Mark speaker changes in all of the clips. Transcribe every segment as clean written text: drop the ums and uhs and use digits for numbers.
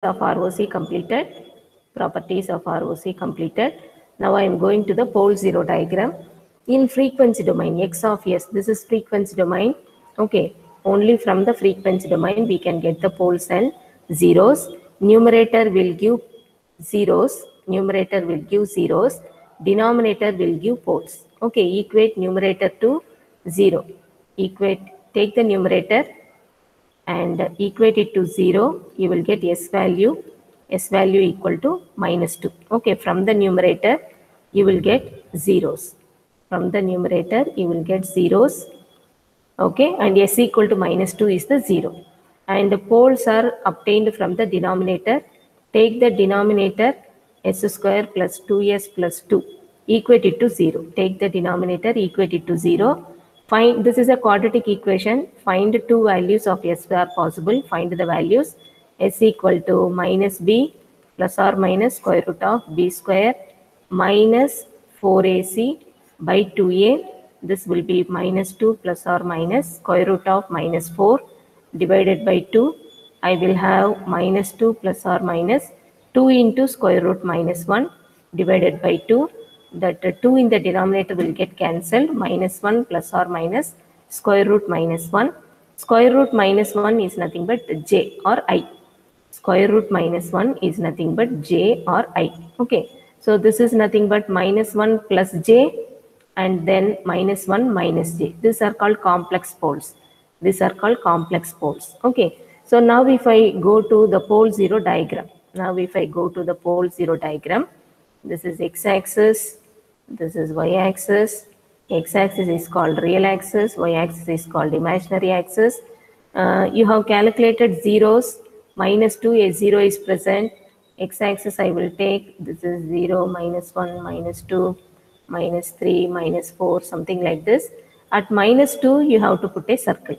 Speaker 1: of ROC completed. Properties of ROC completed. Now I am going to the pole zero diagram. In frequency domain, x of s, this is frequency domain. Okay, only from the frequency domain we can get the poles and zeros. Numerator will give zeros. Numerator will give zeros. Denominator will give poles. Okay, equate numerator to 0. Equate, take the numerator and equate it to 0, you will get s value equal to -2. Okay, from the numerator you will get zeros. From the numerator you will get zeros. Okay, and s equal to -2 is the 0. And the poles are obtained from the denominator. Take the denominator s square plus 2s plus 2. Equate it to 0. Take the denominator, equate it to 0. Find, this is a quadratic equation. Find two values of s where possible. Find the values. S equal to minus b plus or minus square root of b square minus 4ac by 2a. This will be minus 2 plus or minus square root of minus 4 divided by 2. I will have minus 2 plus or minus 2 into square root minus 1 divided by 2. That 2 in the denominator will get cancelled. Minus 1 plus or minus square root minus 1. Square root minus 1 is nothing but j or I. Square root minus 1 is nothing but j or I. Okay, so this is nothing but minus 1 plus j and then minus 1 minus j. These are called complex poles. These are called complex poles. Okay, so now if I go to the pole zero diagram. Now if I go to the pole zero diagram, this is x-axis, this is y-axis. X-axis is called real axis, y-axis is called imaginary axis. You have calculated zeros. Minus 2, a 0 is present. X-axis I will take, this is 0, minus 1, minus 2, minus 3, minus 4, something like this. At minus 2, you have to put a circle.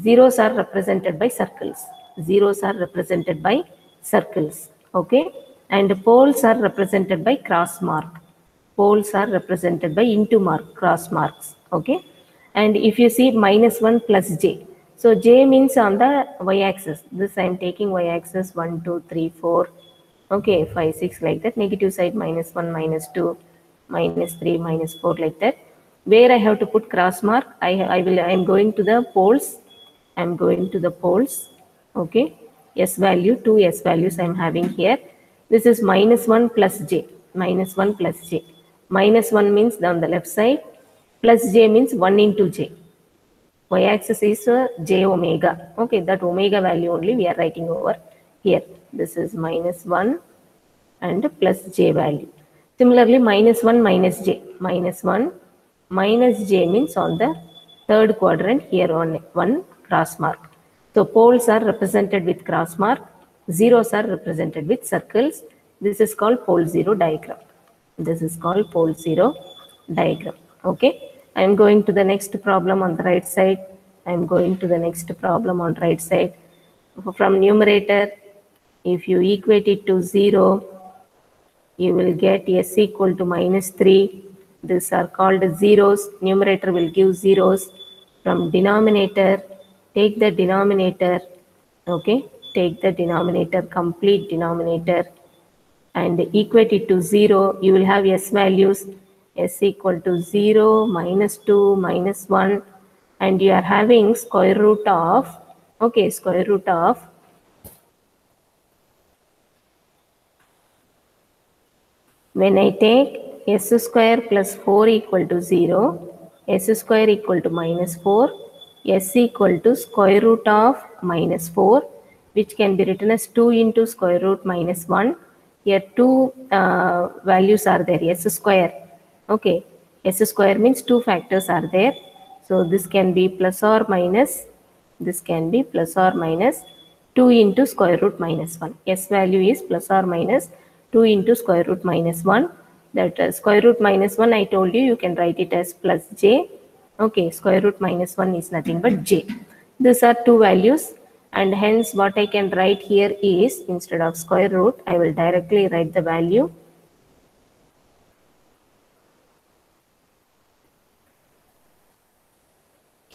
Speaker 1: Zeros are represented by circles. Zeros are represented by circles. Okay, and poles are represented by cross mark. Poles are represented by into mark, cross marks. Okay, and if you see minus 1 plus j, so j means on the y-axis. This I am taking y-axis 1, 2, 3, 4. Okay, 5, 6 like that. Negative side minus 1, minus 2, minus 3, minus 4 like that. Where I have to put cross mark, I am going to the poles. I am going to the poles. Okay, s value, two s values I am having here. This is minus 1 plus j. Minus 1 plus j. Minus 1 means on the left side. Plus j means 1 into j. Y-axis is j omega. Okay, that omega value only we are writing over here. This is minus 1 and plus j value. Similarly, minus 1 minus j. Minus 1 minus j means on the third quadrant here on one cross mark. So poles are represented with cross mark. Zeros are represented with circles. This is called pole zero diagram. This is called pole zero diagram. Okay, I am going to the next problem on the right side. I am going to the next problem on right side. From numerator, if you equate it to 0, you will get s equal to minus 3. These are called zeros. Numerator will give zeros. From denominator, take the denominator. Okay, take the denominator, complete denominator, and equate it to 0. You will have s values. S equal to 0, minus 2, minus 1, and you are having square root of, okay, square root of when I take s square plus 4 equal to 0, s square equal to minus 4, s equal to square root of minus 4, which can be written as 2 into square root minus 1. Here two values are there, s square. Okay, s square means two factors are there. So this can be plus or minus, this can be plus or minus 2 into square root minus 1. S value is plus or minus 2 into square root minus 1. That square root minus 1, I told you, you can write it as plus j. Okay, square root minus 1 is nothing but j. These are two values, and hence what I can write here is, instead of square root, I will directly write the value.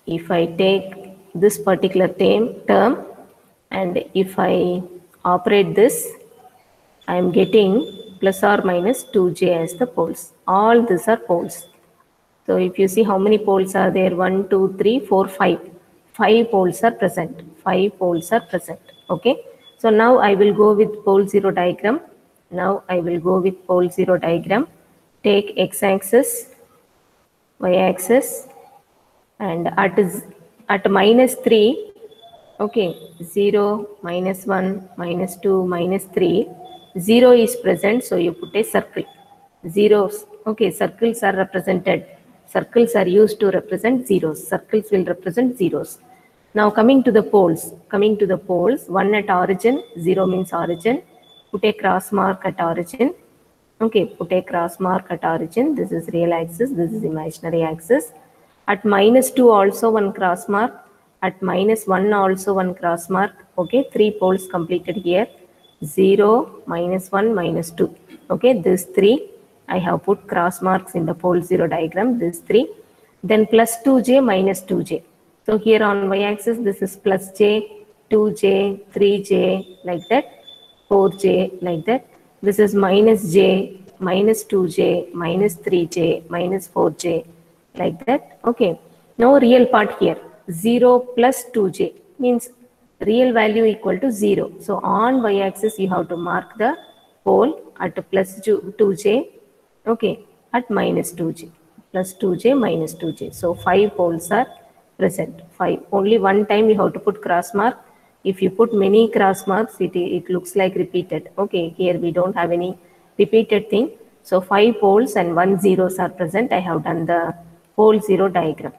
Speaker 1: If I take this particular term and if I operate this, I am getting plus or minus 2j as the poles. All these are poles. So if you see how many poles are there, 1, 2, 3, 4, 5. 5 poles are present. 5 poles are present. Okay. So now I will go with pole 0 diagram. Now I will go with pole 0 diagram. Take x-axis, y-axis, and at minus 3, okay, 0, minus 1, minus 2, minus 3, 0 is present, so you put a circle. Zeros, okay, circles are represented. Circles are used to represent zeros. Circles will represent zeros. Now coming to the poles. 1 at origin, 0 means origin. Put a cross mark at origin. Okay, put a cross mark at origin. This is real axis, this is imaginary axis. At minus 2 also one cross mark. At minus 1 also one cross mark. Okay, 3 poles completed here. 0, minus 1, minus 2. Okay, this 3. I have put cross marks in the pole 0 diagram. This 3. Then plus 2j minus 2j. So here on y-axis this is plus j, 2j, 3j like that. 4j like that. This is minus j, minus 2j, minus 3j, minus 4j like that. Okay. Now real part here. 0 plus 2j means real value equal to 0. So on y-axis you have to mark the pole at plus 2j. Okay. At minus 2j. Plus 2j minus 2j. So 5 poles are present. 5. Only one time you have to put cross mark. If you put many cross marks, it looks like repeated. Okay, here we don't have any repeated thing. So 5 poles and 1 zeros are present. I have done the pole 0 diagram.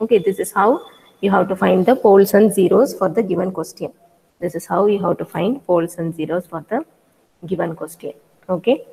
Speaker 1: Okay, this is how you have to find the poles and zeros for the given question. Okay.